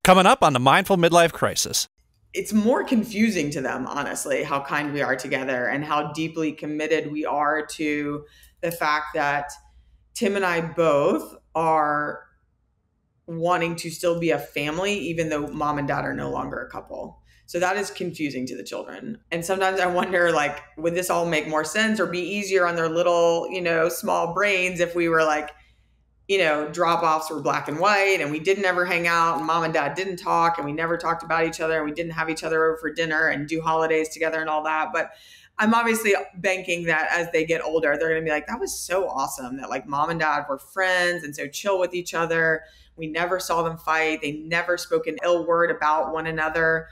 Coming up on the Mindful Midlife Crisis. It's more confusing to them, honestly, how kind we are together and how deeply committed we are to the fact that Tim and I both are wanting to still be a family, even though mom and dad are no longer a couple. So that is confusing to the children. And sometimes I wonder, like, would this all make more sense or be easier on their little, small brains if we were like, drop-offs were black and white and we didn't ever hang out and mom and dad didn't talk and we never talked about each other and we didn't have each other over for dinner and do holidays together and all that. But I'm obviously banking that as they get older, they're going to be like, that was so awesome that like mom and dad were friends and so chill with each other. We never saw them fight. They never spoke an ill word about one another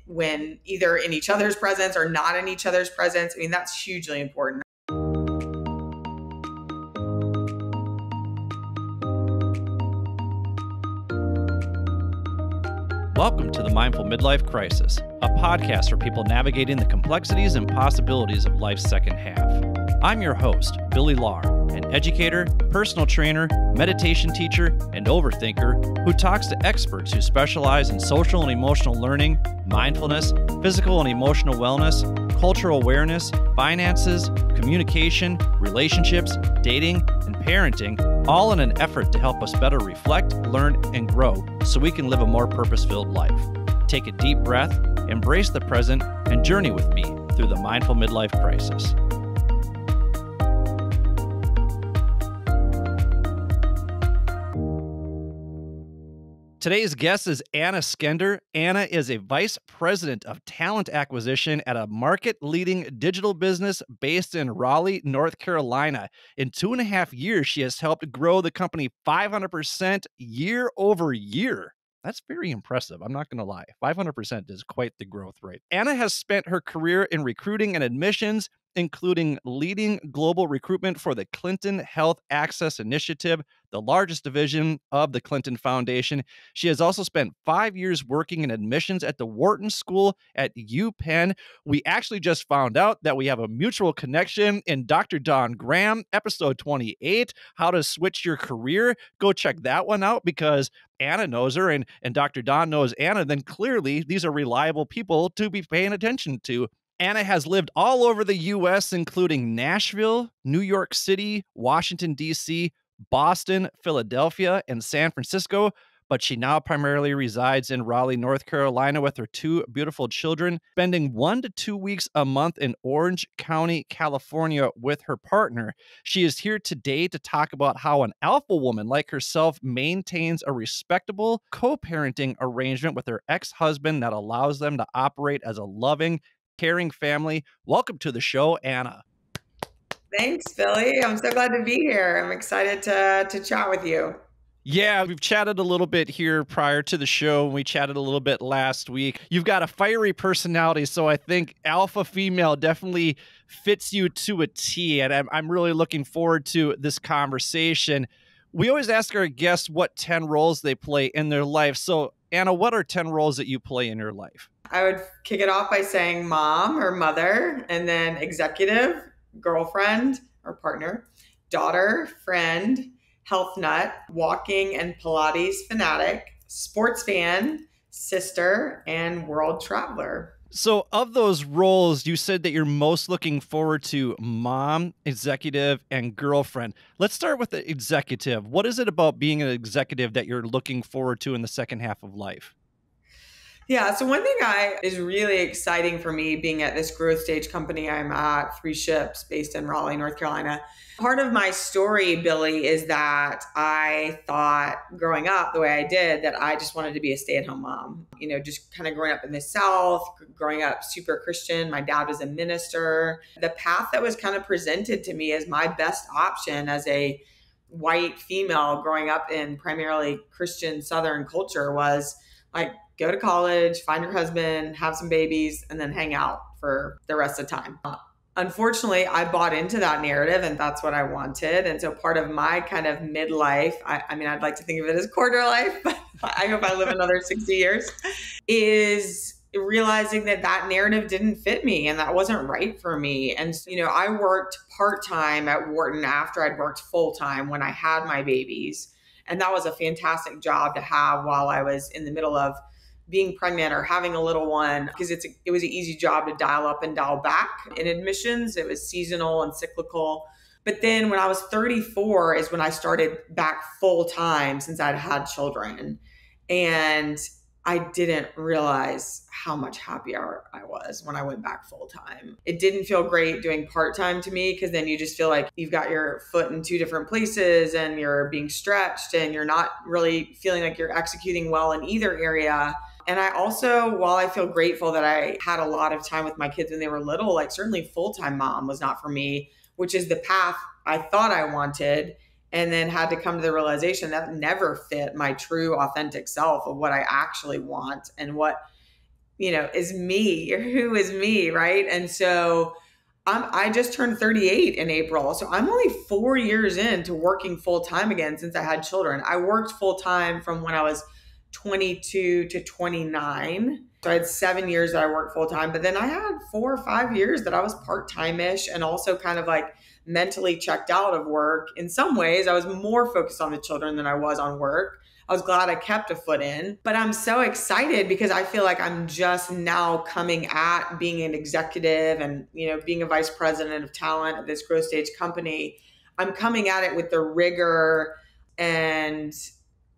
when either in each other's presence or not in each other's presence. I mean, that's hugely important. Welcome to the Mindful Midlife Crisis, a podcast for people navigating the complexities and possibilities of life's second half. I'm your host, Billy Lahr, an educator, personal trainer, meditation teacher, and overthinker who talks to experts who specialize in social and emotional learning, mindfulness, physical and emotional wellness, cultural awareness, finances, communication, relationships, dating, and parenting, all in an effort to help us better reflect, learn, and grow so we can live a more purpose-filled life. Take a deep breath, embrace the present, and journey with me through the Mindful Midlife Crisis. Today's guest is Anna Skender. Anna is a vice president of talent acquisition at a market-leading digital business based in Raleigh, North Carolina. In 2.5 years, she has helped grow the company 500% year over year. That's very impressive. I'm not going to lie. 500% is quite the growth rate. Anna has spent her career in recruiting and admissions, including leading global recruitment for the Clinton Health Access Initiative, the largest division of the Clinton Foundation. She has also spent 5 years working in admissions at the Wharton School at UPenn. We actually just found out that we have a mutual connection in Dr. Dawn Graham, episode 28, How to Switch Your Career. Go check that one out because Anna knows her and Dr. Dawn knows Anna. Then clearly these are reliable people to be paying attention to. Anna has lived all over the U.S., including Nashville, New York City, Washington, D.C., Boston, Philadelphia, and San Francisco, but she now primarily resides in Raleigh, North Carolina with her 2 beautiful children, spending 1 to 2 weeks a month in Orange County, California with her partner. She is here today to talk about how an alpha woman like herself maintains a respectable co-parenting arrangement with her ex-husband that allows them to operate as a loving, caring family. Welcome to the show, Anna. Thanks, Billy. I'm so glad to be here. I'm excited to chat with you. Yeah, we've chatted a little bit here prior to the show. We chatted a little bit last week. You've got a fiery personality, so I think alpha female definitely fits you to a T, and I'm really looking forward to this conversation. We always ask our guests what 10 roles they play in their life. So, Anna, what are 10 roles that you play in your life? I would kick it off by saying mom or mother, and then executive, girlfriend or partner, daughter, friend, health nut, walking and Pilates fanatic, sports fan, sister, and world traveler. So of those roles, you said that you're most looking forward to mom, executive, and girlfriend. Let's start with the executive. What is it about being an executive that you're looking forward to in the second half of life? Yeah. So one thing is really exciting for me being at this growth stage company I'm at, 3 Ships, based in Raleigh, North Carolina. Part of my story, Billy, is that I thought growing up the way I did that I just wanted to be a stay-at-home mom. Just kind of growing up in the South, growing up super Christian. My dad was a minister. The path that was kind of presented to me as my best option as a white female growing up in primarily Christian Southern culture was like, go to college, find your husband, have some babies, and then hang out for the rest of the time. Unfortunately, I bought into that narrative and that's what I wanted. And so part of my kind of midlife, I mean, I'd like to think of it as quarter life, but I hope I live another 60 years, is realizing that that narrative didn't fit me and that wasn't right for me. And, I worked part-time at Wharton after I'd worked full-time when I had my babies. And that was a fantastic job to have while I was in the middle of being pregnant or having a little one, because it was an easy job to dial up and dial back in admissions. It was seasonal and cyclical. But then when I was 34 is when I started back full time, since I'd had children. And I didn't realize how much happier I was when I went back full time. It didn't feel great doing part time to me, because then you just feel like you've got your foot in two different places and you're being stretched and you're not really feeling like you're executing well in either area. And I also, while I feel grateful that I had a lot of time with my kids when they were little, like certainly full-time mom was not for me, which is the path I thought I wanted, and then had to come to the realization that never fit my true authentic self of what I actually want and what, is me, or who is me, right? And so I just turned 38 in April. So I'm only 4 years into working full time again since I had children. I worked full time from when I was 22 to 29. So I had 7 years that I worked full time, but then I had 4 or 5 years that I was part-time-ish and also kind of like mentally checked out of work. In some ways, I was more focused on the children than I was on work. I was glad I kept a foot in, but I'm so excited because I feel like I'm just now coming at being an executive and, being a vice president of talent at this growth stage company. I'm coming at it with the rigor and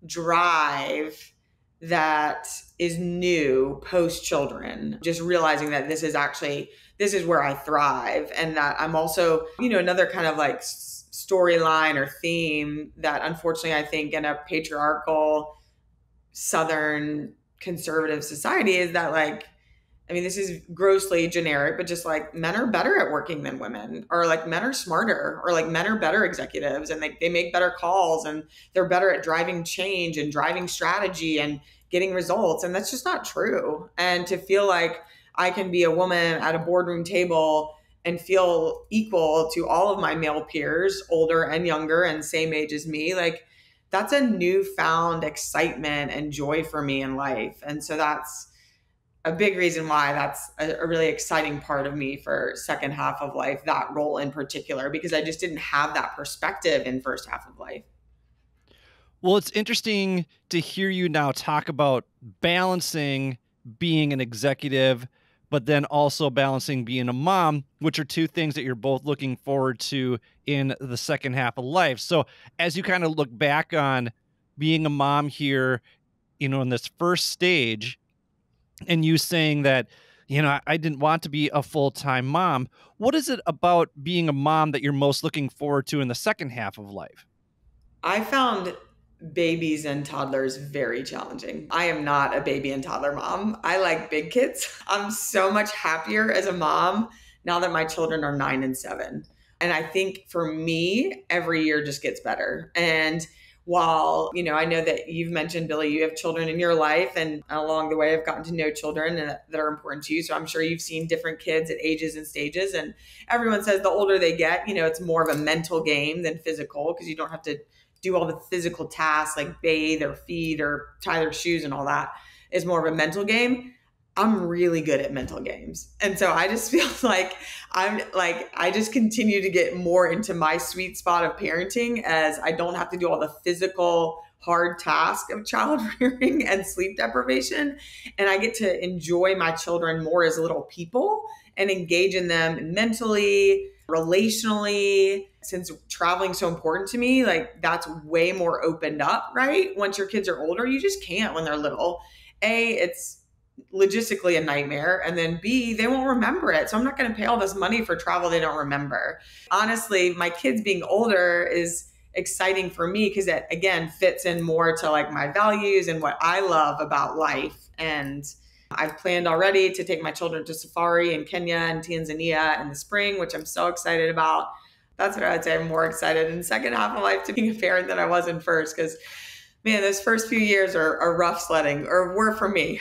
drive that is new post children, just realizing that this is where I thrive. And that I'm also, another kind of like storyline or theme that unfortunately I think in a patriarchal Southern conservative society is that this is grossly generic, but just like men are better at working than women, or like men are smarter, or like men are better executives and they make better calls and they're better at driving change and driving strategy and getting results. And that's just not true. And to feel like I can be a woman at a boardroom table and feel equal to all of my male peers, older and younger and same age as me, like that's a newfound excitement and joy for me in life. And so that's a big reason why that's a really exciting part of me for second half of life, that role in particular, because I just didn't have that perspective in first half of life. Well, it's interesting to hear you now talk about balancing being an executive, but then also balancing being a mom, which are two things that you're both looking forward to in the second half of life. So as you kind of look back on being a mom here, in this first stage, and you saying that, I didn't want to be a full-time mom. What is it about being a mom that you're most looking forward to in the second half of life? I found babies and toddlers very challenging. I am not a baby and toddler mom. I like big kids. I'm so much happier as a mom now that my children are 9 and 7. And I think for me, every year just gets better. And while, I know that you've mentioned, Billy, you have children in your life, and along the way I've gotten to know children that are important to you. So I'm sure you've seen different kids at ages and stages. And everyone says the older they get, it's more of a mental game than physical, because you don't have to do all the physical tasks like bathe or feed or tie their shoes and all that. Is more of a mental game. I'm really good at mental games. And so I just feel like I just continue to get more into my sweet spot of parenting, as I don't have to do all the physical hard task of child rearing and sleep deprivation. And I get to enjoy my children more as little people and engage in them mentally, relationally. Since traveling so important to me, like that's way more opened up, right? Once your kids are older, you just can't when they're little. A, it's logistically a nightmare. And then B, they won't remember it. So I'm not going to pay all this money for travel they don't remember. Honestly, my kids being older is exciting for me because it, again, fits in more to like my values and what I love about life. And I've planned already to take my children to safari in Kenya and Tanzania in the spring, which I'm so excited about. That's what I would say. I'm more excited in the second half of life to being a parent than I was in first, because man, those first few years are rough sledding, or were for me.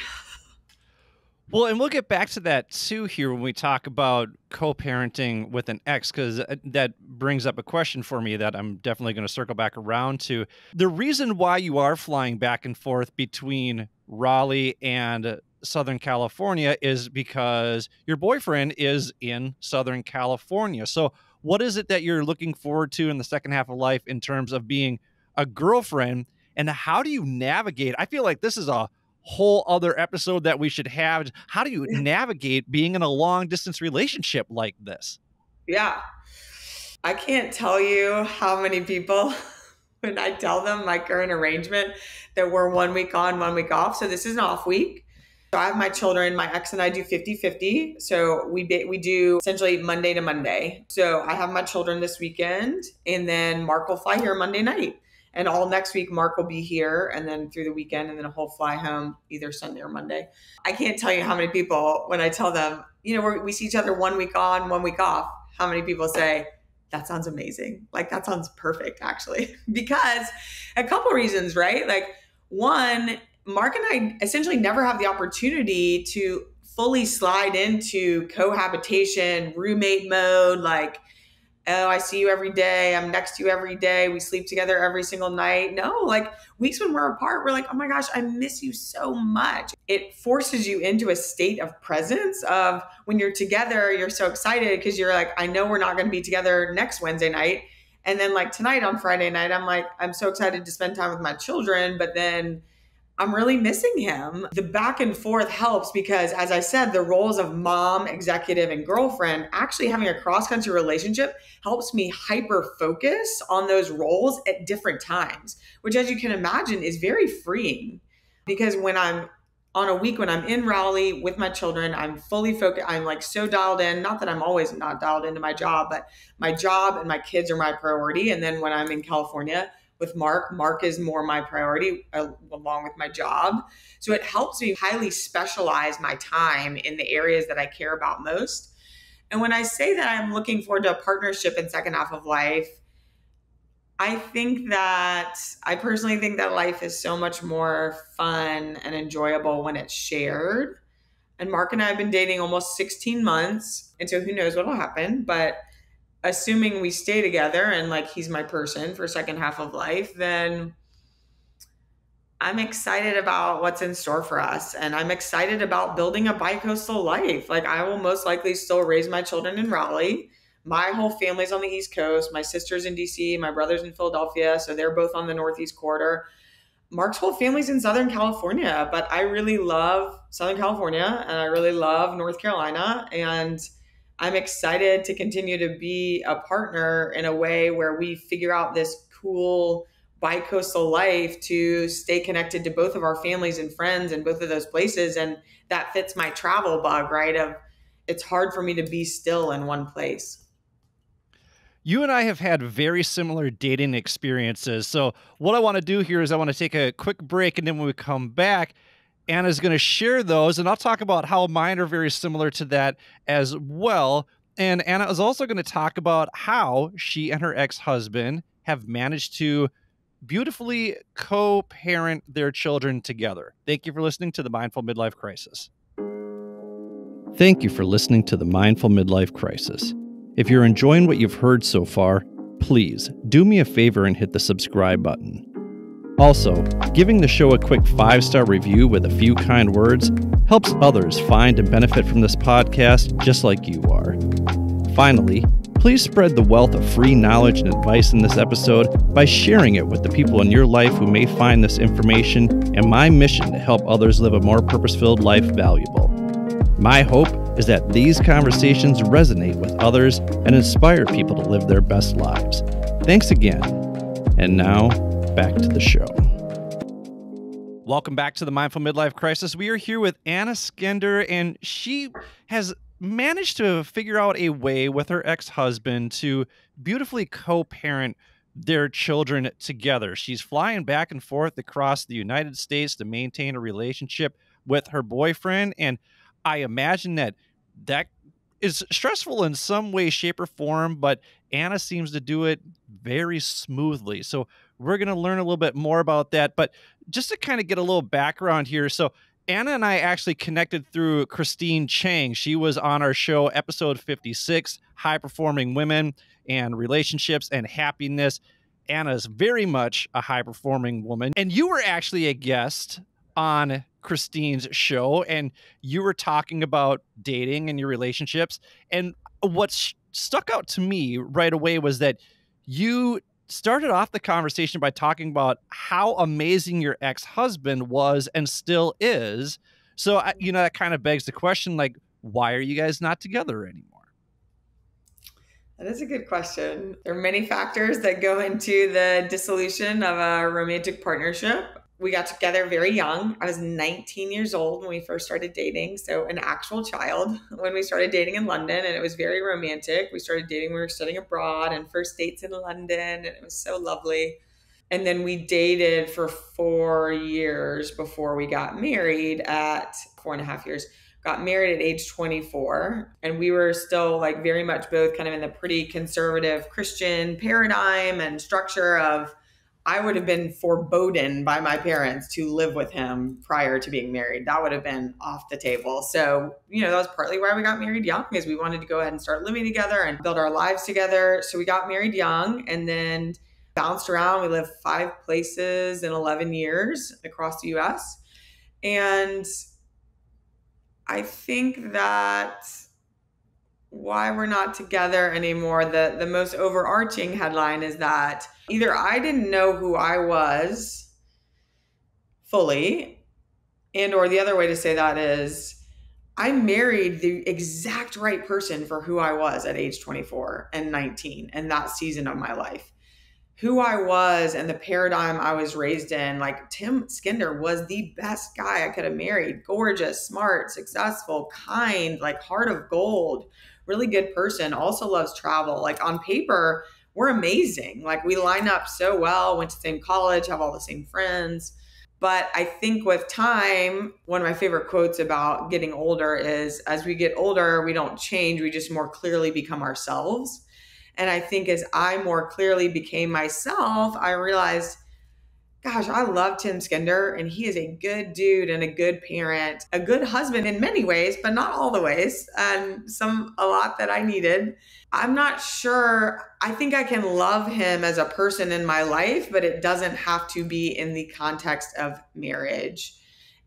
Well, and we'll get back to that too here when we talk about co-parenting with an ex, because that brings up a question for me that I'm definitely going to circle back around to. The reason why you are flying back and forth between Raleigh and Southern California is because your boyfriend is in Southern California. So what is it that you're looking forward to in the second half of life in terms of being a girlfriend And how do you navigate? I feel like this is a whole other episode that we should have. How do you navigate being in a long distance relationship like this? Yeah. I can't tell you how many people, when I tell them my current arrangement, that we're 1 week on, 1 week off. So this is an off week. So I have my children, my ex and I do 50-50. So we do essentially Monday to Monday. So I have my children this weekend, and then Mark will fly here Monday night. And all next week, Mark will be here, and then through the weekend, and then he'll fly home either Sunday or Monday. I can't tell you how many people, when I tell them, we see each other 1 week on, 1 week off, how many people say, that sounds amazing. Like, that sounds perfect, actually. Because a couple reasons, right? Like, one, Mark and I essentially never have the opportunity to fully slide into cohabitation, roommate mode. Like, oh, I see you every day. I'm next to you every day. We sleep together every single night. No, like weeks when we're apart, we're like, oh my gosh, I miss you so much. It forces you into a state of presence of when you're together, you're so excited because you're like, I know we're not going to be together next Wednesday night. And then like tonight on Friday night, I'm like, I'm so excited to spend time with my children, but then I'm really missing him. The back and forth helps because, as I said, the roles of mom, executive, and girlfriend, actually having a cross-country relationship helps me hyper focus on those roles at different times, which, as you can imagine, is very freeing. Because when I'm on a week when I'm in Raleigh with my children, I'm fully focused. I'm like so dialed in. Not that I'm always not dialed into my job, but my job and my kids are my priority. And then when I'm in California, with Mark is more my priority along with my job. So it helps me highly specialize my time in the areas that I care about most. And when I say that I'm looking forward to a partnership in second half of life, I personally think that life is so much more fun and enjoyable when it's shared. And Mark and I have been dating almost 16 months. And so who knows what'll happen, but assuming we stay together and like he's my person for second half of life, then I'm excited about what's in store for us. And I'm excited about building a bi-coastal life. Like I will most likely still raise my children in Raleigh. My whole family's on the East Coast. My sister's in DC, my brother's in Philadelphia. So they're both on the Northeast corridor. Mark's whole family's in Southern California, but I really love Southern California and I really love North Carolina. And I'm excited to continue to be a partner in a way where we figure out this cool bi-coastal life to stay connected to both of our families and friends in both of those places. And that fits my travel bug, right? Of it's hard for me to be still in one place. You and I have had very similar dating experiences. So what I want to do here is I want to take a quick break, and then when we come back, Anna's going to share those, and I'll talk about how mine are very similar to that as well. And Anna is also going to talk about how she and her ex-husband have managed to beautifully co-parent their children together. Thank you for listening to the Mindful Midlife Crisis. Thank you for listening to the Mindful Midlife Crisis. If you're enjoying what you've heard so far, please do me a favor and hit the subscribe button. Also, giving the show a quick 5-star review with a few kind words helps others find and benefit from this podcast just like you are. Finally, please spread the wealth of free knowledge and advice in this episode by sharing it with the people in your life who may find this information and my mission to help others live a more purpose-filled life valuable. My hope is that these conversations resonate with others and inspire people to live their best lives. Thanks again. And now, back to the show. Welcome back to the Mindful Midlife Crisis. We are here with Anna Skender, and she has managed to figure out a way with her ex-husband to beautifully co-parent their children together. She's flying back and forth across the United States to maintain a relationship with her boyfriend, and I imagine that is stressful in some way, shape, or form, but Anna seems to do it very smoothly. So we're going to learn a little bit more about that. But just to kind of get a little background here. So Anna and I actually connected through Christine Chang. She was on our show, episode 56, High Performing Women and Relationships and Happiness. Anna's very much a high performing woman. And you were actually a guest on Christine's show, and you were talking about dating and your relationships. And what stuck out to me right away was that you started off the conversation by talking about how amazing your ex-husband was and still is. So, that kind of begs the question, like, why are you guys not together anymore? That is a good question. There are many factors that go into the dissolution of a romantic partnership. We got together very young. I was 19 years old when we first started dating, so an actual child when we started dating in London, and it was very romantic. We started dating when we were studying abroad and first dates in London, and it was so lovely. And then we dated for 4 years before we got married at 4.5 years. Got married at age 24. And we were still like very much both kind of in the pretty conservative Christian paradigm and structure of I would have been forbidden by my parents to live with him prior to being married. That would have been off the table. So, that was partly why we got married young, because we wanted to go ahead and start living together and build our lives together. So we got married young and then bounced around. We lived 5 places in 11 years across the US. And I think that why we're not together anymore, the most overarching headline is that either I didn't know who I was fully, and or the other way to say that is I married the exact right person for who I was at age 24 and 19 and that season of my life. Who I was and the paradigm I was raised in, like Tim Skender was the best guy I could have married. Gorgeous, smart, successful, kind, like heart of gold, really good person, also loves travel. Like on paper, we're amazing. Like we line up so well, went to the same college, have all the same friends. But I think with time, one of my favorite quotes about getting older is as we get older, we don't change, we just more clearly become ourselves. And I think as I more clearly became myself, I realized, gosh, I love Tim Skender and he is a good dude and a good parent, a good husband in many ways, but not all the ways, and a lot that I needed. I'm not sure. I think I can love him as a person in my life, but it doesn't have to be in the context of marriage.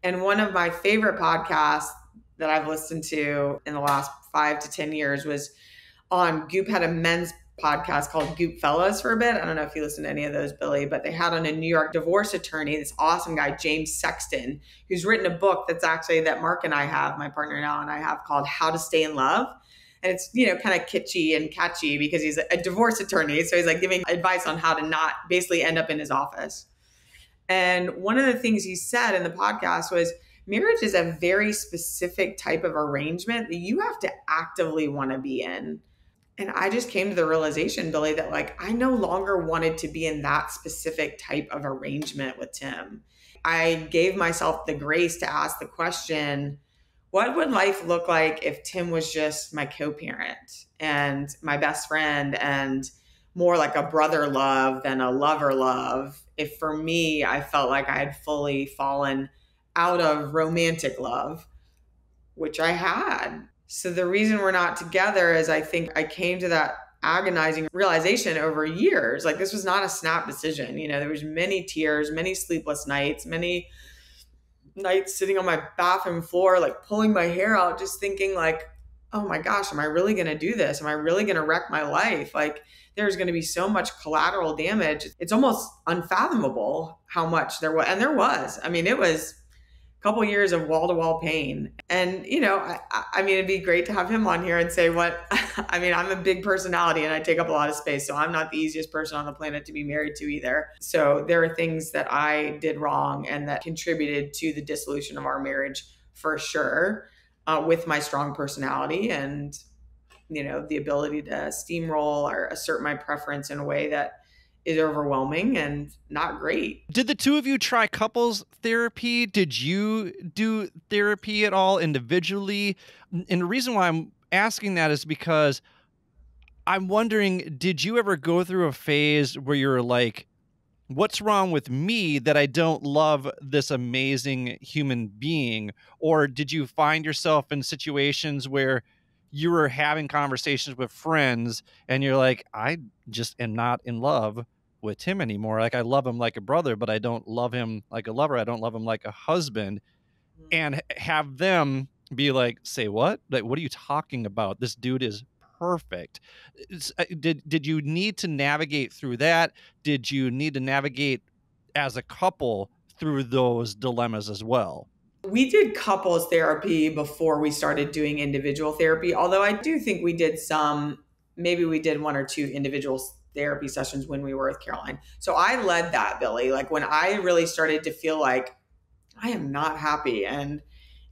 And one of my favorite podcasts that I've listened to in the last 5 to 10 years was on Goop had a men's podcast called Goop Fellas for a bit. I don't know if you listen to any of those, Billy, but they had on a New York divorce attorney, this awesome guy, James Sexton, who's written a book that's actually that Mark and I have, my partner now and I have, called How to Stay in Love. And it's, kind of kitschy and catchy because he's a divorce attorney. So he's like giving advice on how to not basically end up in his office. And one of the things he said in the podcast was marriage is a very specific type of arrangement that you have to actively want to be in. And I just came to the realization, Billy, that like I no longer wanted to be in that specific type of arrangement with Tim. I gave myself the grace to ask the question, what would life look like if Tim was just my co-parent and my best friend and more like a brother love than a lover love? If for me, I felt like I had fully fallen out of romantic love, which I had. So the reason we're not together is I think I came to that agonizing realization over years. Like this was not a snap decision. There was many tears, many sleepless nights, many nights sitting on my bathroom floor, like pulling my hair out, just thinking like, oh my gosh, am I really going to do this? Am I really going to wreck my life? Like there's going to be so much collateral damage. It's almost unfathomable how much there was. And there was. I mean, it was couple years of wall-to-wall pain. And, I mean, it'd be great to have him on here and say I'm a big personality and I take up a lot of space. So I'm not the easiest person on the planet to be married to either. So there are things that I did wrong and that contributed to the dissolution of our marriage for sure, with my strong personality and, the ability to steamroll or assert my preference in a way that is overwhelming and not great. Did the two of you try couples therapy? Did you do therapy at all individually? And the reason why I'm asking that is because I'm wondering, did you ever go through a phase where you're like, what's wrong with me that I don't love this amazing human being? Or did you find yourself in situations where you were having conversations with friends and you're like, I just am not in love with him anymore. Like I love him like a brother, but I don't love him like a lover. I don't love him like a husband. And have them be like, say what? Like, what are you talking about? This dude is perfect. Did you need to navigate through that? Did you need to navigate as a couple through those dilemmas as well? We did couples therapy before we started doing individual therapy, although I do think we did maybe we did one or two individual therapy sessions when we were with Caroline. So I led that, Billy. Like when I really started to feel like I am not happy. And,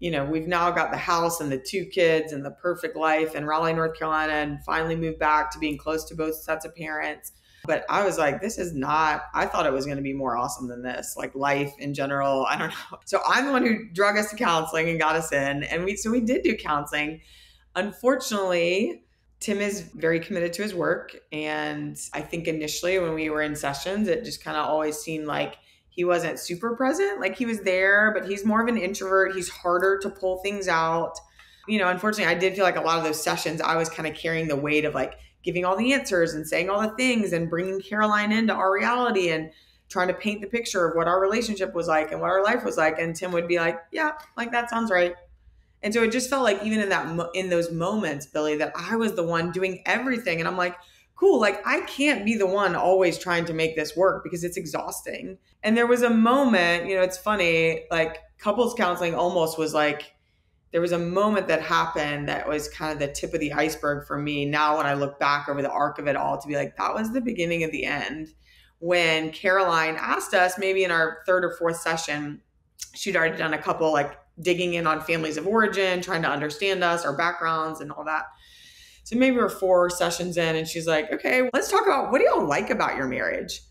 we've now got the house and the two kids and the perfect life in Raleigh, North Carolina, and finally moved back to being close to both sets of parents. But I was like, this is not, I thought it was going to be more awesome than this, like life in general. I don't know. So I'm the one who drug us to counseling and got us in. And we did do counseling. Unfortunately, Tim is very committed to his work. And I think initially when we were in sessions, it just kind of always seemed like he wasn't super present. Like he was there, but he's more of an introvert. He's harder to pull things out. Unfortunately, I did feel like a lot of those sessions, I was kind of carrying the weight of like giving all the answers and saying all the things and bringing Caroline into our reality and trying to paint the picture of what our relationship was like and what our life was like. And Tim would be like, yeah, like that sounds right. And so it just felt like even in those moments, Billy, that I was the one doing everything. And I'm like, cool, like I can't be the one always trying to make this work because it's exhausting. And there was a moment, it's funny, like couples counseling almost was like, there was a moment that happened that was kind of the tip of the iceberg for me. Now, when I look back over the arc of it all, to be like, that was the beginning of the end. When Caroline asked us, maybe in our third or fourth session, she'd already done a couple like digging in on families of origin, trying to understand us, our backgrounds and all that. So maybe we're 4 sessions in and she's like, okay, let's talk about what do y'all like about your marriage?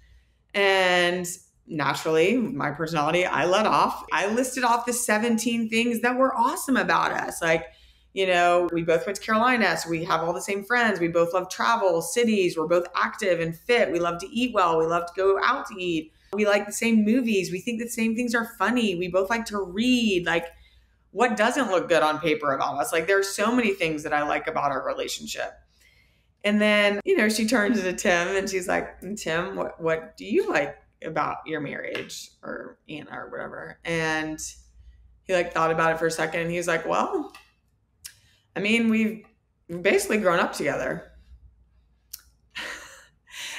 And naturally, my personality, I let off. I listed off the 17 things that were awesome about us. Like, we both went to Carolina, so we have all the same friends. We both love travel, cities. We're both active and fit. We love to eat well. We love to go out to eat. We like the same movies. We think the same things are funny. We both like to read. Like, what doesn't look good on paper about us? Like, there's so many things that I like about our relationship. And then, she turns to Tim and she's like, Tim, what do you like about your marriage, or Anna or whatever? And he like thought about it for a second and he's like, well, I mean, we've basically grown up together.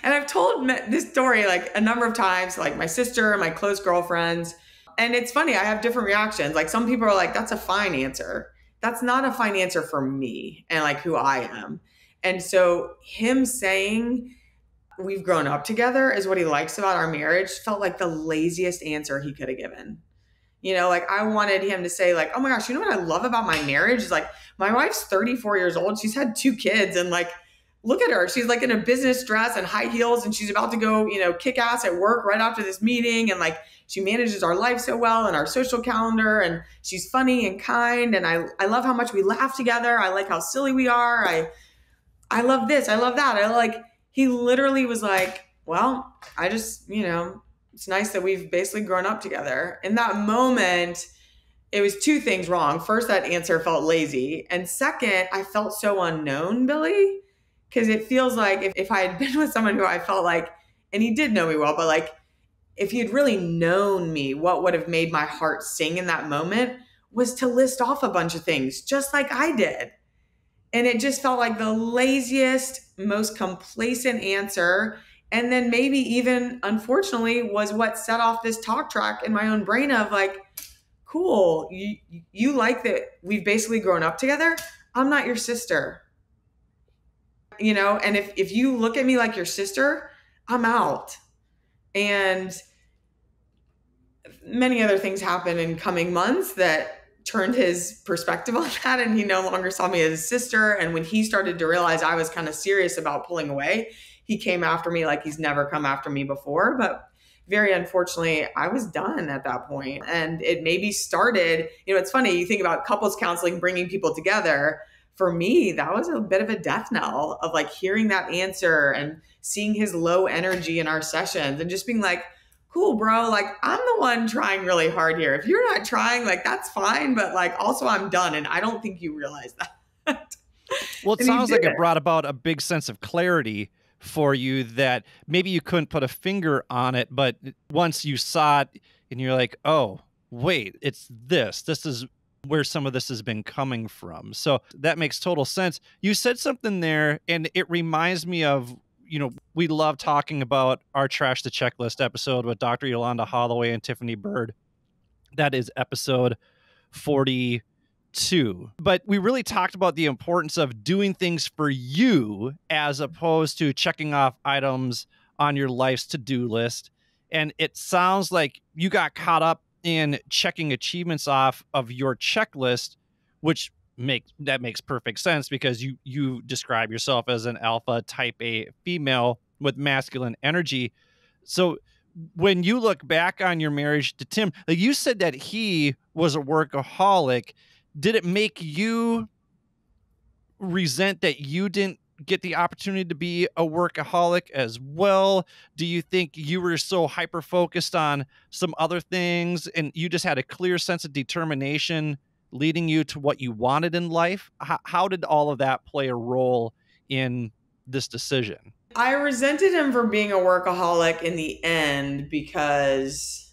And I've told this story like a number of times, like my sister and my close girlfriends. And it's funny, I have different reactions. Like some people are like, that's a fine answer. That's not a fine answer for me and like who I am. And so him saying we've grown up together is what he likes about our marriage felt like the laziest answer he could have given. Like I wanted him to say like, oh my gosh, you know what I love about my marriage is like my wife's 34 years old. She's had 2 kids and like, look at her. She's like in a business dress and high heels and she's about to go, kick ass at work right after this meeting. And like, she manages our life so well and our social calendar and she's funny and kind. And I love how much we laugh together. I like how silly we are. I love this. I love that. He literally was like, well, I just, it's nice that we've basically grown up together. In that moment, it was 2 things wrong. First, that answer felt lazy. And second, I felt so unknown, Billy, because it feels like if I had been with someone who I felt like, and he did know me well, but like, if he had really known me, what would have made my heart sing in that moment was to list off a bunch of things, just like I did. And it just felt like the laziest, most complacent answer. And then maybe even, unfortunately, was what set off this talk track in my own brain of like, cool, you like that we've basically grown up together? I'm not your sister. And if you look at me like your sister, I'm out. And many other things happened in coming months that turned his perspective on that. And he no longer saw me as his sister. And when he started to realize I was kind of serious about pulling away, he came after me like he's never come after me before. But very unfortunately, I was done at that point. And it maybe started, it's funny, you think about couples counseling, bringing people together. For me, that was a bit of a death knell of like hearing that answer and seeing his low energy in our sessions and just being like, cool, bro, like I'm the one trying really hard here. If you're not trying, like that's fine. But like also I'm done. And I don't think you realize that. Well, it sounds like it brought about a big sense of clarity for you that maybe you couldn't put a finger on it, but once you saw it and you're like, oh, wait, it's this. This is where some of this has been coming from. So that makes total sense. You said something there, and it reminds me of, we love talking about our Trash the Checklist episode with Dr. Yolanda Holloway and Tiffany Bird. That is episode 42. But we really talked about the importance of doing things for you as opposed to checking off items on your life's to-do list. And it sounds like you got caught up in checking achievements off of your checklist, which makes perfect sense because you describe yourself as an alpha type A female with masculine energy. So when you look back on your marriage to Tim, like you said that he was a workaholic, did it make you resent that you didn't get the opportunity to be a workaholic as well? Do you think you were so hyper focused on some other things and you just had a clear sense of determination leading you to what you wanted in life? How did all of that play a role in this decision? I resented him for being a workaholic in the end because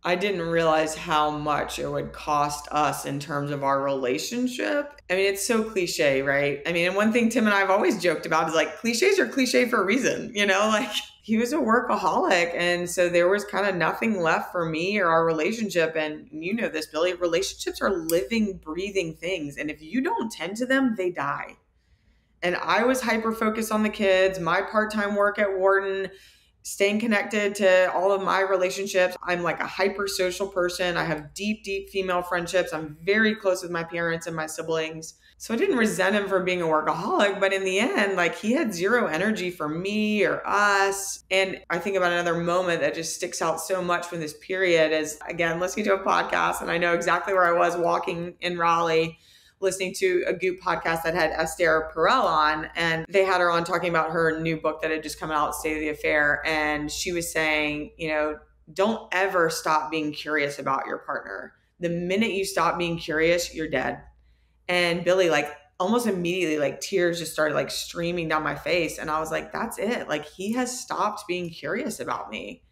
I didn't realize how much it would cost us in terms of our relationship. I mean, it's so cliche, right? I mean, and one thing Tim and I have always joked about is like cliches are cliche for a reason, like he was a workaholic. And so there was kind of nothing left for me or our relationship. And you know this, Billy, relationships are living, breathing things. And if you don't tend to them, they die. And I was hyper focused on the kids, my part-time work at Wharton, staying connected to all of my relationships. I'm like a hyper social person. I have deep, deep female friendships. I'm very close with my parents and my siblings. So I didn't resent him for being a workaholic, but in the end, like he had zero energy for me or us. And I think about another moment that just sticks out so much from this period is, again, listening to a podcast, and I know exactly where I was walking in Raleigh, listening to a Goop podcast that had Esther Perel on, and they had her on talking about her new book that had just come out, State of the Affair. And she was saying, don't ever stop being curious about your partner. The minute you stop being curious, you're dead. And Billy, like almost immediately, like tears just started like streaming down my face. And I was like, that's it. Like he has stopped being curious about me.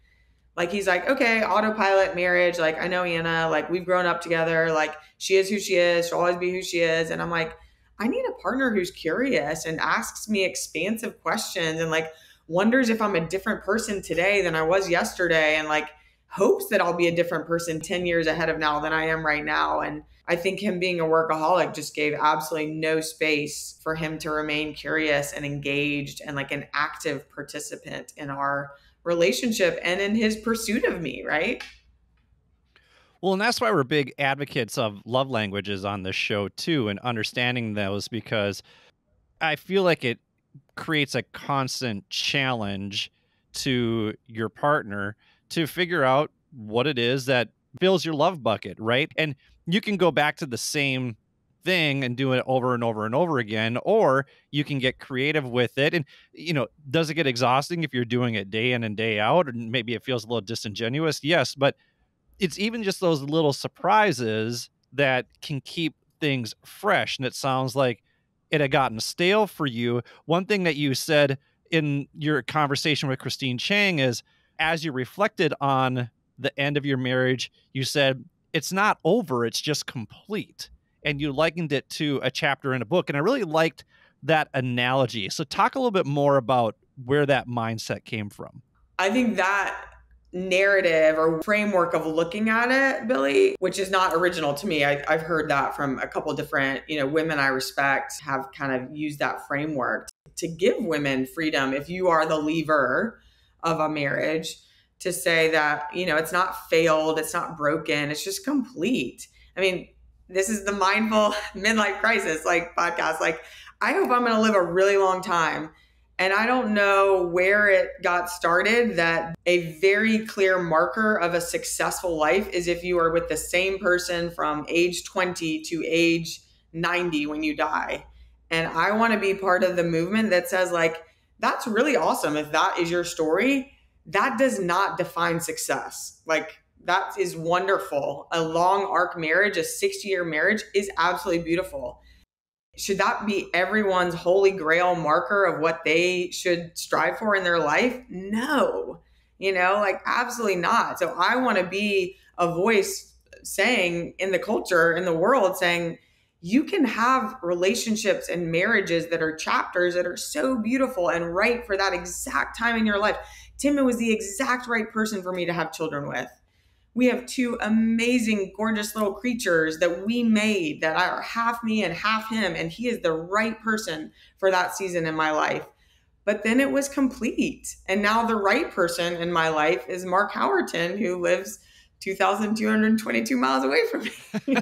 Like, he's like, okay, autopilot marriage. Like, I know Anna, like we've grown up together. Like she is who she is. She'll always be who she is. And I'm like, I need a partner who's curious and asks me expansive questions and like wonders if I'm a different person today than I was yesterday. And like hopes that I'll be a different person 10 years ahead of now than I am right now. And I think him being a workaholic just gave absolutely no space for him to remain curious and engaged and like an active participant in our relationship and in his pursuit of me, right? Well, and that's why we're big advocates of love languages on this show too, and understanding those, because I feel like it creates a constant challenge to your partner to figure out what it is that fills your love bucket, right? And you can go back to the same thing and do it over and over and over again, or you can get creative with it. And, does it get exhausting if you're doing it day in and day out? And maybe it feels a little disingenuous. Yes. But it's even just those little surprises that can keep things fresh. And it sounds like it had gotten stale for you. One thing that you said in your conversation with Christine Chang is, as you reflected on the end of your marriage, you said, it's not over, it's just complete. And you likened it to a chapter in a book. And I really liked that analogy. So talk a little bit more about where that mindset came from. I think that narrative or framework of looking at it, Billy, which is not original to me. I've heard that from a couple of different, women I respect have kind of used that framework to give women freedom. If you are the leaver of a marriage, to say that, it's not failed, it's not broken, it's just complete. I mean, this is the Mindful Midlife Crisis podcast. I hope I'm going to live a really long time. And I don't know where it got started that a very clear marker of a successful life is if you are with the same person from age 20 to age 90 when you die. And I want to be part of the movement that says that's really awesome. If that is your story, that does not define success. That is wonderful. A long arc marriage, a 60-year marriage is absolutely beautiful. Should that be everyone's holy grail marker of what they should strive for in their life? No, absolutely not. So I want to be a voice saying in the culture, in the world, saying you can have relationships and marriages that are chapters that are so beautiful and right for that exact time in your life. Tim was the exact right person for me to have children with. We have two amazing, gorgeous little creatures that we made that are half me and half him. And he is the right person for that season in my life. But then it was complete. And now the right person in my life is Mark Howerton, who lives 2,222 miles away from me.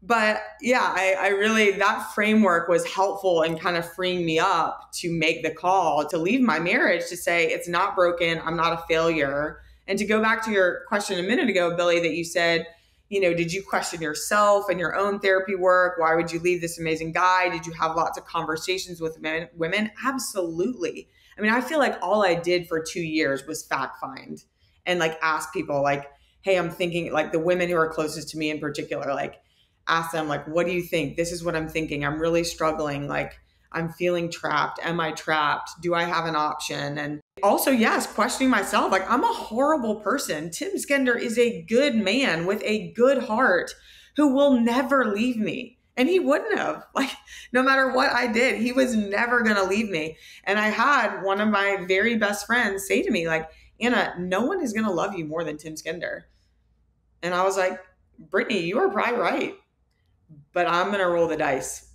But yeah, I really, that framework was helpful in kind of freeing me up to make the call to leave my marriage, to say, it's not broken. I'm not a failure. And to go back to your question a minute ago, Billy, that you said, did you question yourself and your own therapy work? Why would you leave this amazing guy? Did you have lots of conversations with women? Absolutely. I mean, I feel like all I did for 2 years was fact find and like ask people like, hey, I'm thinking, like the women who are closest to me in particular, like ask them like, what do you think? This is what I'm thinking. I'm really struggling. Like I'm feeling trapped. Am I trapped? Do I have an option? And also, yes, questioning myself, like I'm a horrible person. Tim Skender is a good man with a good heart who will never leave me. And he wouldn't have, like, no matter what I did, he was never going to leave me. And I had one of my very best friends say to me, like, Anna, no one is going to love you more than Tim Skender. And I was like, Brittany, you are probably right, but I'm going to roll the dice.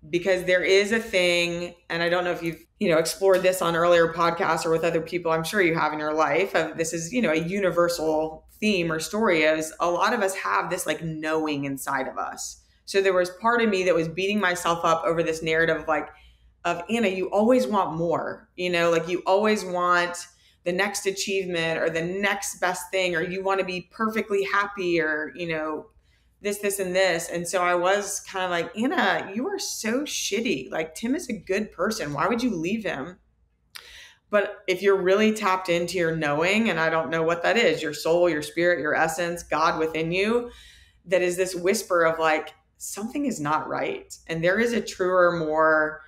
Because there is a thing, and I don't know if you've, explored this on earlier podcasts or with other people, I'm sure you have in your life. This is, a universal theme or story, is a lot of us have this like knowing inside of us. So there was part of me that was beating myself up over this narrative of Anna, you always want more, like you always want the next achievement or the next best thing, or you want to be perfectly happy, or, this, and this. And so I was kind of like, Anna, you are so shitty. Like Tim is a good person. Why would you leave him? But if you're really tapped into your knowing, and I don't know what that is, your soul, your spirit, your essence, God within you, that is this whisper of like, something is not right. And there is a truer, more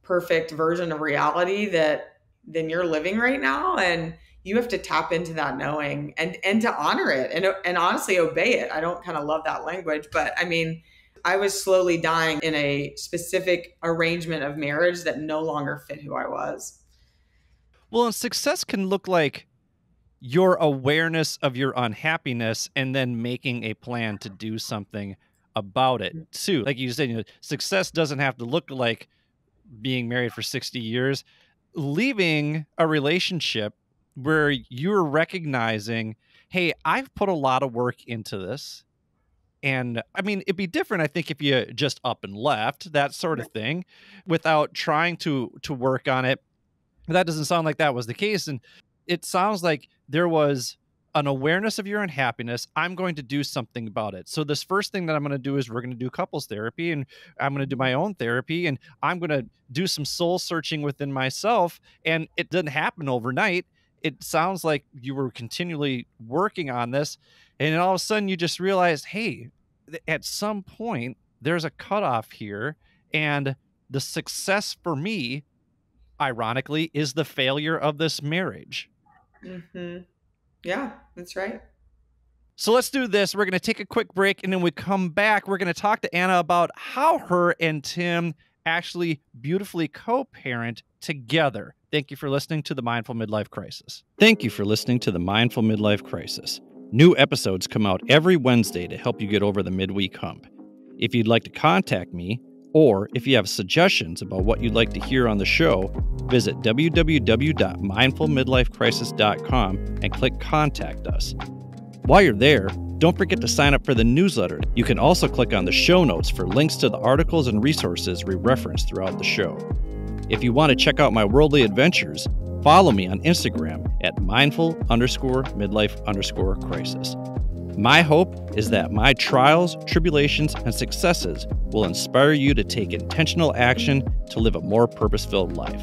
perfect version of reality than you're living right now. And you have to tap into that knowing and to honor it and honestly obey it. I don't kind of love that language, but I mean, I was slowly dying in a specific arrangement of marriage that no longer fit who I was. Well, and success can look like your awareness of your unhappiness and then making a plan to do something about it too. Like you said, success doesn't have to look like being married for 60 years. Leaving a relationship where you're recognizing, hey, I've put a lot of work into this. And I mean, it'd be different, I think, if you just up and left, that sort of thing, without trying to work on it. That doesn't sound like that was the case. And it sounds like there was an awareness of your unhappiness. I'm going to do something about it. So this first thing that I'm going to do is we're going to do couples therapy, and I'm going to do my own therapy, and I'm going to do some soul searching within myself. And it didn't happen overnight. It sounds like you were continually working on this. And then all of a sudden you just realized, hey, at some point there's a cutoff here. And the success for me, ironically, is the failure of this marriage. Mm-hmm. Yeah, that's right. So let's do this. We're going to take a quick break, and then we come back. We're going to talk to Anna about how her and Tim actually beautifully co-parent together. Thank you for listening to the Mindful Midlife Crisis. Thank you for listening to the Mindful Midlife Crisis. New episodes come out every Wednesday to help you get over the midweek hump. If you'd like to contact me, or if you have suggestions about what you'd like to hear on the show, visit www.mindfulmidlifecrisis.com and click Contact Us. While you're there, don't forget to sign up for the newsletter. You can also click on the show notes for links to the articles and resources we reference throughout the show. If you want to check out my worldly adventures, follow me on Instagram at mindful_midlife_crisis. My hope is that my trials, tribulations, and successes will inspire you to take intentional action to live a more purpose-filled life.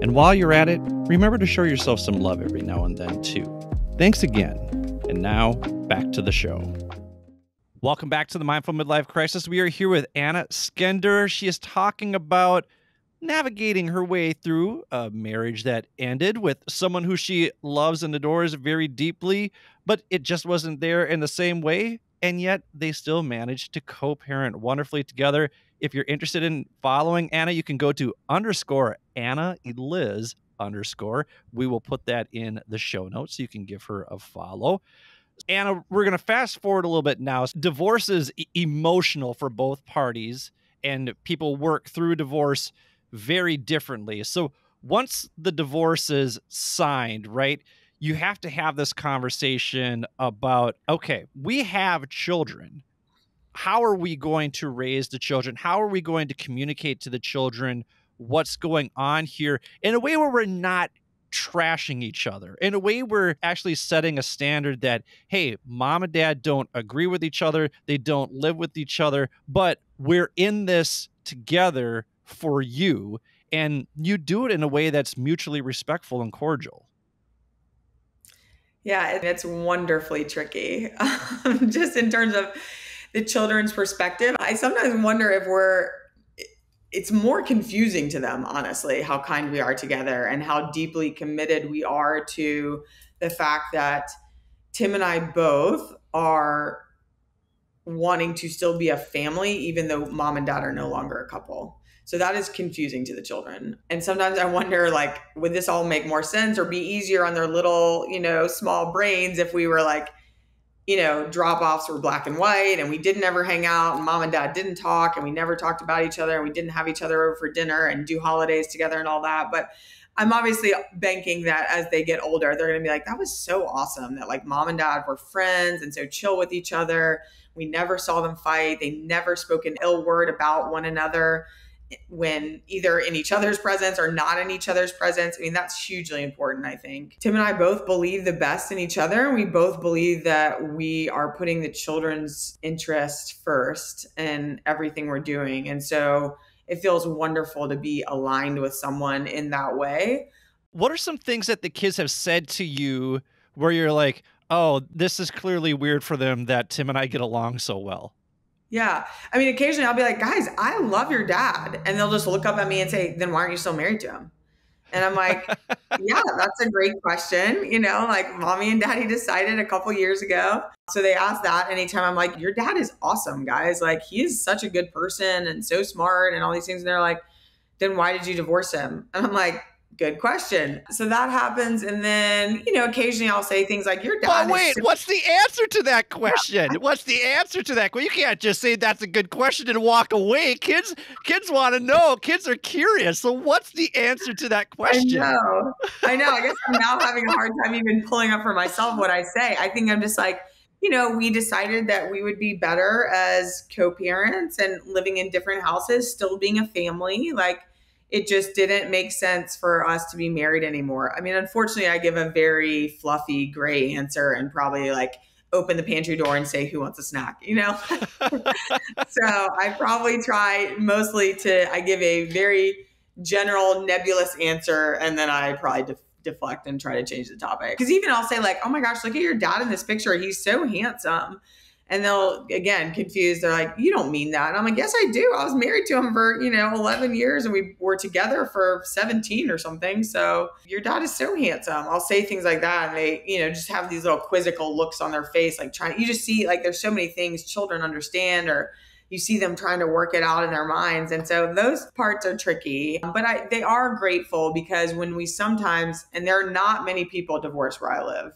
And while you're at it, remember to show yourself some love every now and then, too. Thanks again. And now, back to the show. Welcome back to the Mindful Midlife Crisis. We are here with Anna Skender. She is talking about navigating her way through a marriage that ended with someone who she loves and adores very deeply, but it just wasn't there in the same way. And yet they still managed to co-parent wonderfully together. If you're interested in following Anna, you can go to _Anna Eliz_. We will put that in the show notes so you can give her a follow. Anna, we're going to fast forward a little bit now. Divorce is emotional for both parties, and people work through divorce very differently. So once the divorce is signed, right, you have to have this conversation about, okay, we have children. How are we going to raise the children? How are we going to communicate to the children what's going on here in a way where we're not trashing each other, in a way we're actually setting a standard that, hey, mom and dad don't agree with each other, they don't live with each other, but we're in this together for you, and you do it in a way that's mutually respectful and cordial. Yeah, it's wonderfully tricky. Just in terms of the children's perspective, I sometimes wonder if it's more confusing to them, honestly, how kind we are together and how deeply committed we are to the fact that Tim and I both are wanting to still be a family, even though mom and dad are no longer a couple. So that is confusing to the children. And sometimes I wonder, like, would this all make more sense or be easier on their little, small brains if we were like, drop-offs were black and white and we didn't ever hang out and mom and dad didn't talk and we never talked about each other and we didn't have each other over for dinner and do holidays together and all that. But I'm obviously banking that as they get older, they're going to be like, that was so awesome that like mom and dad were friends and so chill with each other. We never saw them fight. They never spoke an ill word about one another when either in each other's presence or not in each other's presence. I mean, that's hugely important, I think. Tim and I both believe the best in each other. And we both believe that we are putting the children's interest first in everything we're doing. And so it feels wonderful to be aligned with someone in that way. What are some things that the kids have said to you where you're like, oh, this is clearly weird for them that Tim and I get along so well? Yeah. I mean, occasionally I'll be like, guys, I love your dad. And they'll just look up at me and say, then why aren't you still married to him? And I'm like, yeah, that's a great question. Like mommy and daddy decided a couple years ago. So they ask that anytime. I'm like, your dad is awesome, guys. Like he is such a good person and so smart and all these things. And they're like, then why did you divorce him? And I'm like, good question. So that happens. And then, occasionally I'll say things like, your dad. But wait, what's the answer to that question? What's the answer to that? Well, you can't just say that's a good question and walk away. Kids want to know. Kids are curious. So what's the answer to that question? I know. I guess I'm now having a hard time even pulling up for myself what I say. I think I'm just like, we decided that we would be better as co-parents and living in different houses, still being a family. Like, it just didn't make sense for us to be married anymore. I mean, unfortunately, I give a very fluffy gray answer and probably like open the pantry door and say, who wants a snack, So I probably try mostly I give a very general nebulous answer. And then I probably deflect and try to change the topic. Because even I'll say like, oh my gosh, look at your dad in this picture. He's so handsome. And they'll, again, confused. They're like, you don't mean that. And I'm like, yes, I do. I was married to him for, 11 years and we were together for 17 or something. So your dad is so handsome. I'll say things like that. And they, just have these little quizzical looks on their face, like you just see like there's so many things children understand, or you see them trying to work it out in their minds. And so those parts are tricky, but they are grateful because when we sometimes, and there are not many people divorced where I live,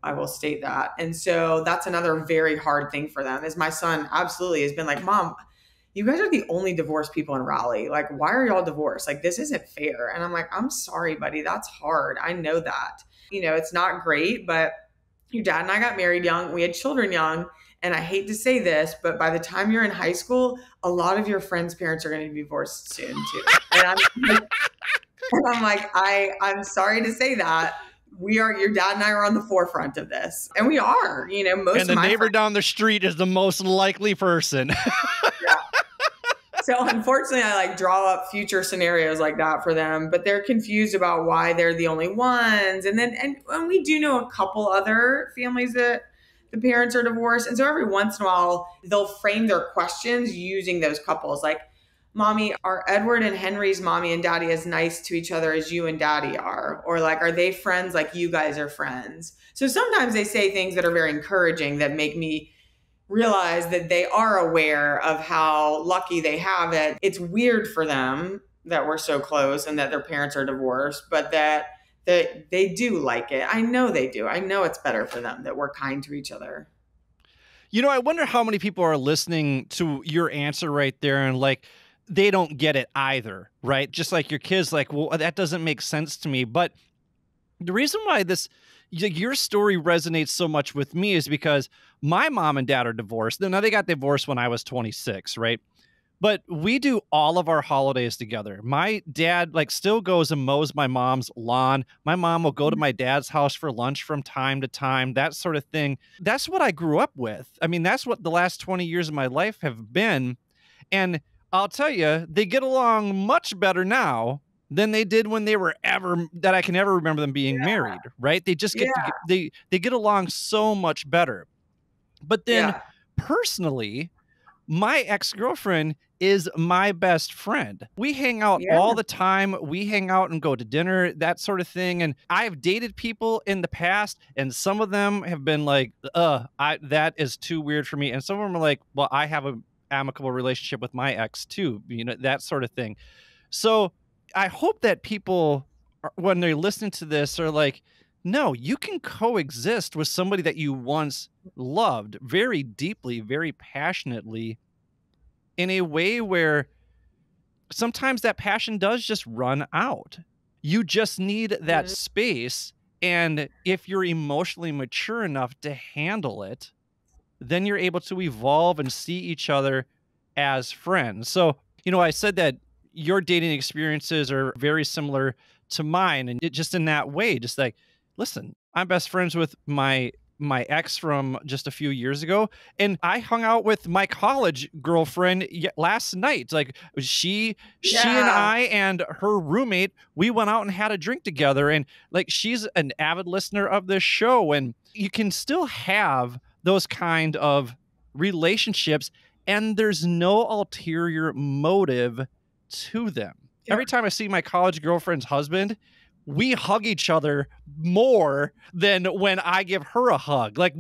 I will state that. And so that's another very hard thing for them is my son absolutely has been like, Mom, you guys are the only divorced people in Raleigh. Like, why are y'all divorced? Like, this isn't fair. And I'm like, I'm sorry, buddy. That's hard. I know that. It's not great, but your dad and I got married young. We had children young. And I hate to say this, but by the time you're in high school, a lot of your friends' parents are going to be divorced soon too. And I'm like, I'm sorry to say that. Your dad and I are on the forefront of this. And we are, most and the neighbor down the street is the most likely person. Yeah. So unfortunately, I draw up future scenarios like that for them, but they're confused about why they're the only ones. And we do know a couple other families that the parents are divorced. And so every once in a while, they'll frame their questions using those couples. Like, mommy, are Edward and Henry's mommy and daddy as nice to each other as you and daddy are? Or like, are they friends like you guys are friends? So sometimes they say things that are very encouraging that make me realize that they are aware of how lucky they have it. It's weird for them that we're so close and that their parents are divorced, but that they do like it. I know they do. I know it's better for them that we're kind to each other. I wonder how many people are listening to your answer right there and like, they don't get it either, right? Just like your kids, like, well, that doesn't make sense to me. But the reason why your story resonates so much with me is because my mom and dad are divorced. Now, they got divorced when I was 26, right? But we do all of our holidays together. My dad like still goes and mows my mom's lawn. My mom will go to my dad's house for lunch from time to time, that sort of thing. That's what I grew up with. I mean, that's what the last 20 years of my life have been. And I'll tell you, they get along much better now than they did when they were that I can ever remember them being married, right? They just get Yeah. they get along so much better. But then Yeah. personally, my ex-girlfriend is my best friend. We hang out Yeah. all the time. We hang out and go to dinner, that sort of thing. And I've dated people in the past, and some of them have been like, that is too weird for me. And some of them are like, well, I have an amicable relationship with my ex too, that sort of thing. So I hope that people, when they listen to this, are like, no, you can coexist with somebody that you once loved very deeply, very passionately, in a way where sometimes that passion does just run out. You just need that Mhm. space. And if you're emotionally mature enough to handle it, then you're able to evolve and see each other as friends. So, I said that your dating experiences are very similar to mine. And just in that way, just like, listen, I'm best friends with my ex from just a few years ago, and I hung out with my college girlfriend last night. Like she and Yeah. I and her roommate, we went out and had a drink together, and like she's an avid listener of this show, and you can still have those kind of relationships and there's no ulterior motive to them. Yeah. Every time I see my college girlfriend's husband, we hug each other more than when I give her a hug. Like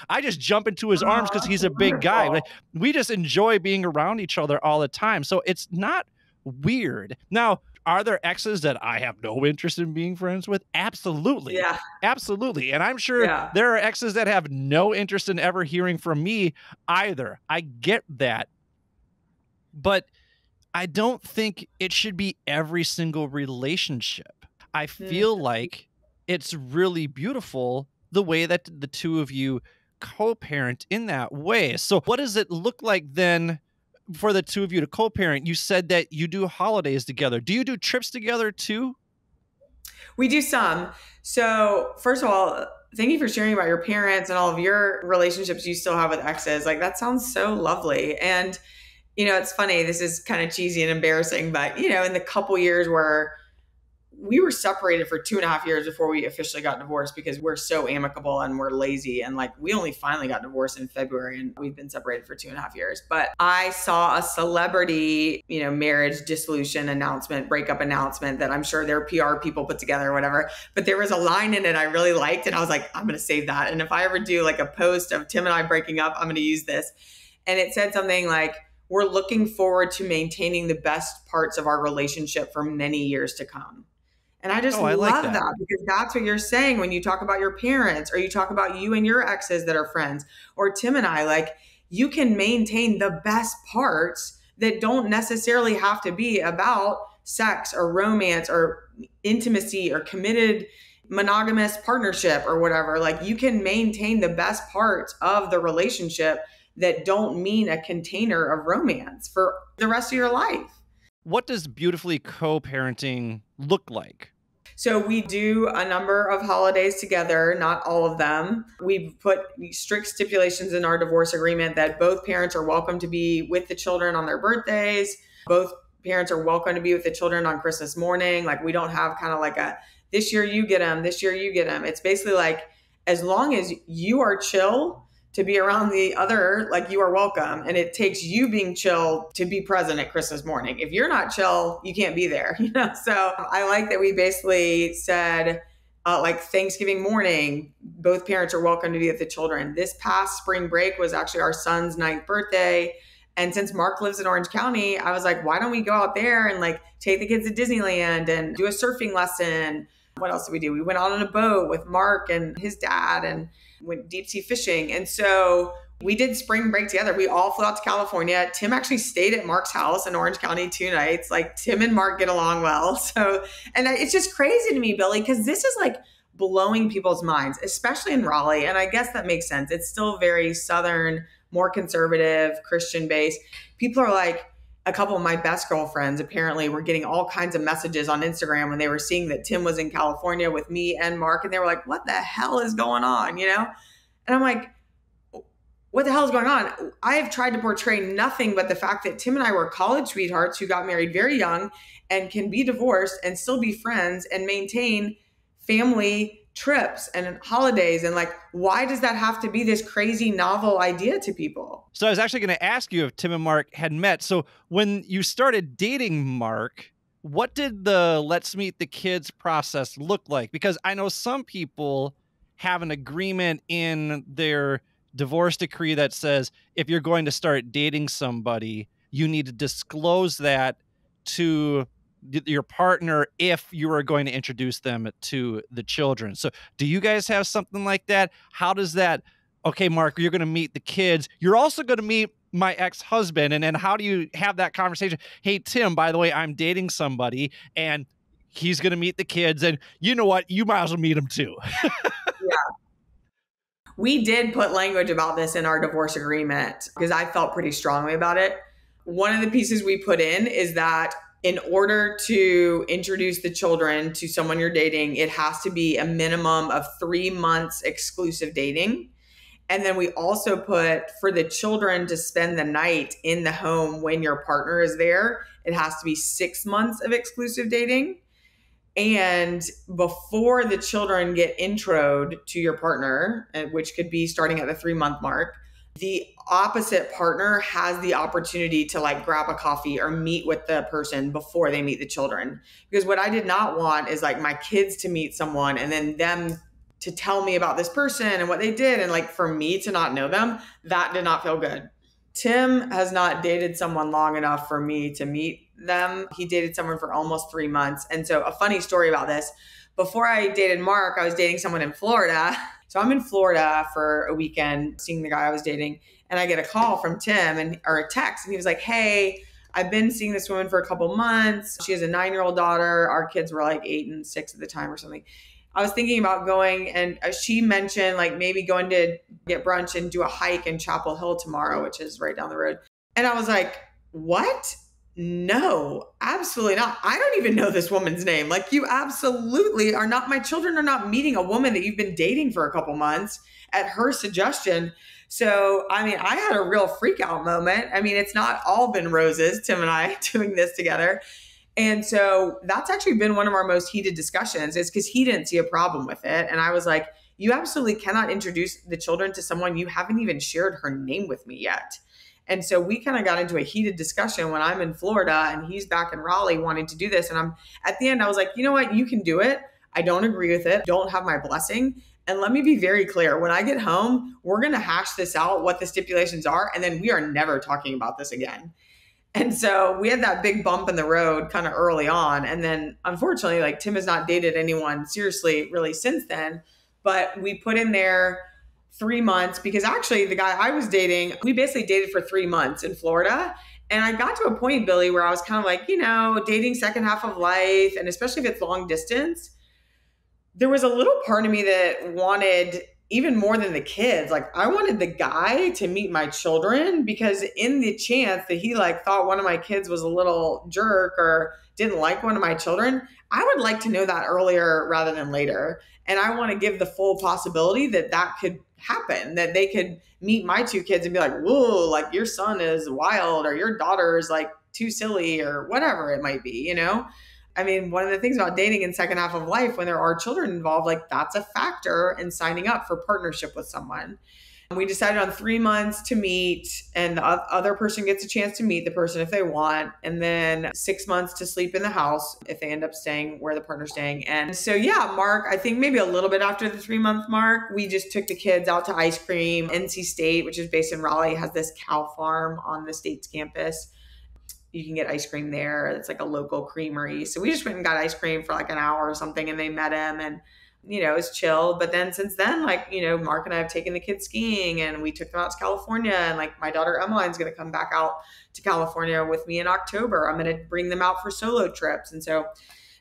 I just jump into his arms because Oh, he's a big guy. wonderful. Like we just enjoy being around each other all the time. So it's not weird. Now, are there exes that I have no interest in being friends with? Absolutely. Yeah. Absolutely. And I'm sure Yeah. there are exes that have no interest in ever hearing from me either. I get that. But I don't think it should be every single relationship. I Mm. feel like it's really beautiful the way that the two of you co-parent in that way. So what does it look like then for the two of you to co-parent? You said that you do holidays together. Do you do trips together too? We do some. So, first of all, thank you for sharing about your parents and all of your relationships you still have with exes. Like, that sounds so lovely. And, it's funny. This is kind of cheesy and embarrassing, but, in the couple years where we were separated for 2.5 years before we officially got divorced because we're so amicable and we're lazy. And like, we only finally got divorced in February and we've been separated for 2.5 years. But I saw a celebrity, marriage dissolution announcement, breakup announcement that I'm sure their PR people put together or whatever. But there was a line in it I really liked. And I was like, I'm going to save that. And if I ever do like a post of Tim and I breaking up, I'm going to use this. And it said something like, we're looking forward to maintaining the best parts of our relationship for many years to come. And I just Oh, I like love that. that because that's what you're saying when you talk about your parents or you talk about you and your exes that are friends or Tim and I, like you can maintain the best parts that don't necessarily have to be about sex or romance or intimacy or committed monogamous partnership or whatever. Like you can maintain the best parts of the relationship that don't mean a container of romance for the rest of your life. What does beautifully co-parenting look like? So we do a number of holidays together, not all of them. We've put strict stipulations in our divorce agreement that both parents are welcome to be with the children on their birthdays. Both parents are welcome to be with the children on Christmas morning. Like we don't have kind of like a, this year you get them, this year you get them. It's basically like, as long as you are chill to be around the other, like, you are welcome. And it takes you being chill to be present at Christmas morning. If you're not chill, you can't be there, you know? So I like that we basically said, like Thanksgiving morning, both parents are welcome to be with the children. This past spring break was actually our son's 9th birthday. And since Mark lives in Orange County, I was like, why don't we go out there and like take the kids to Disneyland and do a surfing lesson? What else did we do? We went out on a boat with Mark and his dad and went deep sea fishing. And so we did spring break together. We all flew out to California. Tim actually stayed at Mark's house in Orange County 2 nights. Like, Tim and Mark get along well. So, and it's just crazy to me, Billy, because this is like blowing people's minds, especially in Raleigh. And I guess that makes sense. It's still very Southern, more conservative, Christian based. People are like, a couple of my best girlfriends apparently were getting all kinds of messages on Instagram when they were seeing that Tim was in California with me and Mark. And they were like, what the hell is going on? You know? And I'm like, what the hell is going on? I have tried to portray nothing but the fact that Tim and I were college sweethearts who got married very young and can be divorced and still be friends and maintain family trips and holidays. And like, why does that have to be this crazy novel idea to people? So I was actually going to ask you if Tim and Mark had met. So when you started dating Mark, what did the let's meet the kids process look like? Because I know some people have an agreement in their divorce decree that says if you're going to start dating somebody, you need to disclose that to your partner if you are going to introduce them to the children. So do you guys have something like that? How does that, okay, Mark, you're going to meet the kids. You're also going to meet my ex-husband. And then how do you have that conversation? Hey, Tim, by the way, I'm dating somebody and he's going to meet the kids. And you know what? You might as well meet him too. Yeah. We did put language about this in our divorce agreement because I felt pretty strongly about it. One of the pieces we put in is that in order to introduce the children to someone you're dating, it has to be a minimum of 3 months exclusive dating. And then we also put for the children to spend the night in the home when your partner is there, it has to be 6 months of exclusive dating. And before the children get introed to your partner, which could be starting at the 3-month mark, the opposite partner has the opportunity to like grab a coffee or meet with the person before they meet the children. Because what I did not want is like my kids to meet someone and then them to tell me about this person and what they did. And like for me to not know them, that did not feel good. Tim has not dated someone long enough for me to meet them. He dated someone for almost 3 months. And so a funny story about this, before I dated Mark, I was dating someone in Florida. So I'm in Florida for a weekend, seeing the guy I was dating, and I get a call from Tim or a text, and he was like, hey, I've been seeing this woman for a couple months. She has a 9-year-old daughter. Our kids were like 8 and 6 at the time or something. I was thinking about going, and she mentioned like maybe going to get brunch and do a hike in Chapel Hill tomorrow, which is right down the road. And I was like, what? No, absolutely not. I don't even know this woman's name. Like, you absolutely are not, my children are not meeting a woman that you've been dating for a couple months at her suggestion. So, I mean, I had a real freak out moment. I mean, it's not all been roses, Tim and I doing this together. And so that's actually been one of our most heated discussions, is because he didn't see a problem with it. And I was like, you absolutely cannot introduce the children to someone you haven't even shared her name with me yet. And so we kind of got into a heated discussion when I'm in Florida and he's back in Raleigh wanting to do this. And at the end, I was like, you know what? You can do it. I don't agree with it. Don't have my blessing. And let me be very clear. When I get home, we're going to hash this out, what the stipulations are. And then we are never talking about this again. And so we had that big bump in the road kind of early on. And then unfortunately, like, Tim has not dated anyone seriously really since then. But we put in there 3 months, because actually the guy I was dating, we basically dated for 3 months in Florida. And I got to a point, Billy, where I was kind of like, you know, dating second half of life, and especially if it's long distance, there was a little part of me that wanted, even more than the kids, like I wanted the guy to meet my children, because in the chance that he like thought one of my kids was a little jerk or didn't like one of my children, I would like to know that earlier rather than later. And I want to give the full possibility that that could happen, that they could meet my 2 kids and be like, whoa, like your son is wild, or your daughter is like too silly, or whatever it might be, you know? I mean, one of the things about dating in second half of life, when there are children involved, like that's a factor in signing up for partnership with someone. We decided on 3 months to meet, and the other person gets a chance to meet the person if they want, and then 6 months to sleep in the house if they end up staying where the partner's staying. And so, yeah, Mark, I think maybe a little bit after the 3-month mark, we just took the kids out to ice cream. NC State, which is based in Raleigh, has this cow farm on the state's campus. You can get ice cream there. It's like a local creamery. So we just went and got ice cream for like an hour or something, and they met him, and it was chill. But then since then, like, Mark and I have taken the kids skiing, and we took them out to California. And like my daughter Emmeline's going to come back out to California with me in October. I'm going to bring them out for solo trips. And so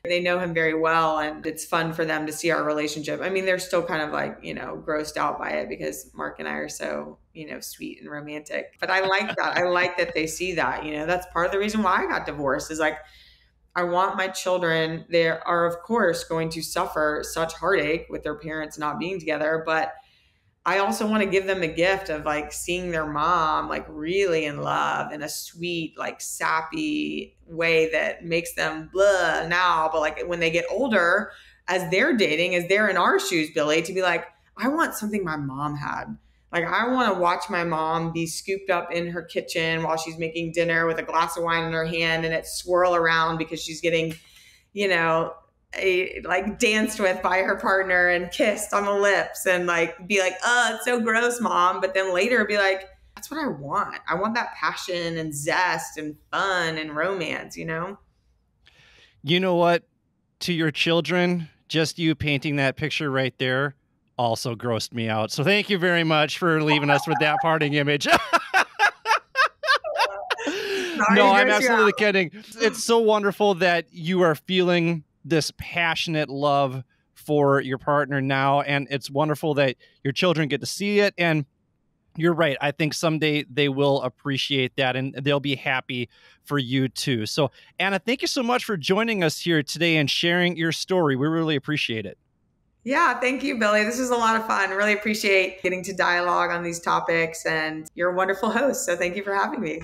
they know him very well, and it's fun for them to see our relationship. I mean, they're still kind of like, grossed out by it because Mark and I are so, sweet and romantic. But I like that. I like that they see that, that's part of the reason why I got divorced is like, I want my children, they are of course going to suffer such heartache with their parents not being together, but I also want to give them the gift of like seeing their mom like really in love in a sweet, like sappy way that makes them blah now. But like when they get older, as they're dating, as they're in our shoes, Billy, to be like, I want something my mom had. Like I want to watch my mom be scooped up in her kitchen while she's making dinner with a glass of wine in her hand, and it swirl around because she's getting, like danced with by her partner and kissed on the lips, and like be like, oh, it's so gross, mom. But then later be like, that's what I want. I want that passion and zest and fun and romance, You know what? To your children, just you painting that picture right there also grossed me out. So thank you very much for leaving us with that parting image. No, I'm absolutely kidding. It's so wonderful that you are feeling this passionate love for your partner now. And it's wonderful that your children get to see it. And you're right. I think someday they will appreciate that, and they'll be happy for you too. So Anna, thank you so much for joining us here today and sharing your story. We really appreciate it. Yeah, thank you, Billy. This was a lot of fun. Really appreciate getting to dialogue on these topics, and you're a wonderful host. So thank you for having me.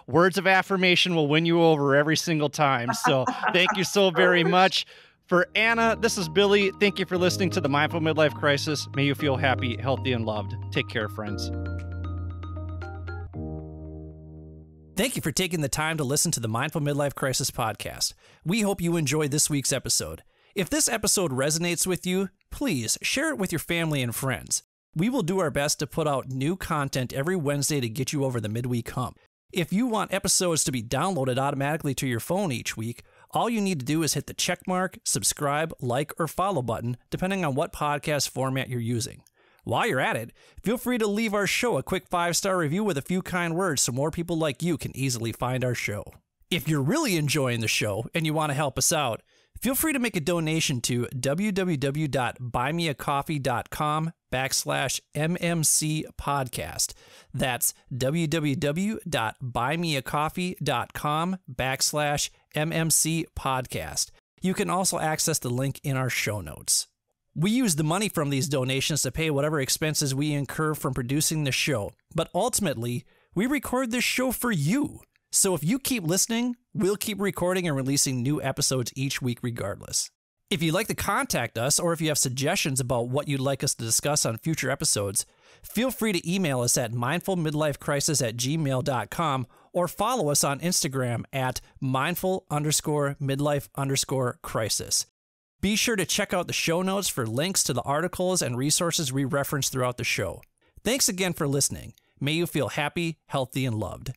Words of affirmation will win you over every single time. So thank you so very much. For Anna, this is Billy. Thank you for listening to the Mindful Midlife Crisis. May you feel happy, healthy, and loved. Take care, friends. Thank you for taking the time to listen to the Mindful Midlife Crisis podcast. We hope you enjoyed this week's episode. If this episode resonates with you, please share it with your family and friends. We will do our best to put out new content every Wednesday to get you over the midweek hump. If you want episodes to be downloaded automatically to your phone each week, all you need to do is hit the check mark, subscribe, like, or follow button, depending on what podcast format you're using. While you're at it, feel free to leave our show a quick 5-star review with a few kind words so more people like you can easily find our show. If you're really enjoying the show and you want to help us out, feel free to make a donation to www.buymeacoffee.com/MMC podcast. That's www.buymeacoffee.com/MMC podcast. You can also access the link in our show notes. We use the money from these donations to pay whatever expenses we incur from producing the show, but ultimately, we record this show for you. So if you keep listening, we'll keep recording and releasing new episodes each week regardless. If you'd like to contact us, or if you have suggestions about what you'd like us to discuss on future episodes, feel free to email us at mindfulmidlifecrisis@gmail.com or follow us on Instagram at mindful_midlife_crisis. Be sure to check out the show notes for links to the articles and resources we reference throughout the show. Thanks again for listening. May you feel happy, healthy, and loved.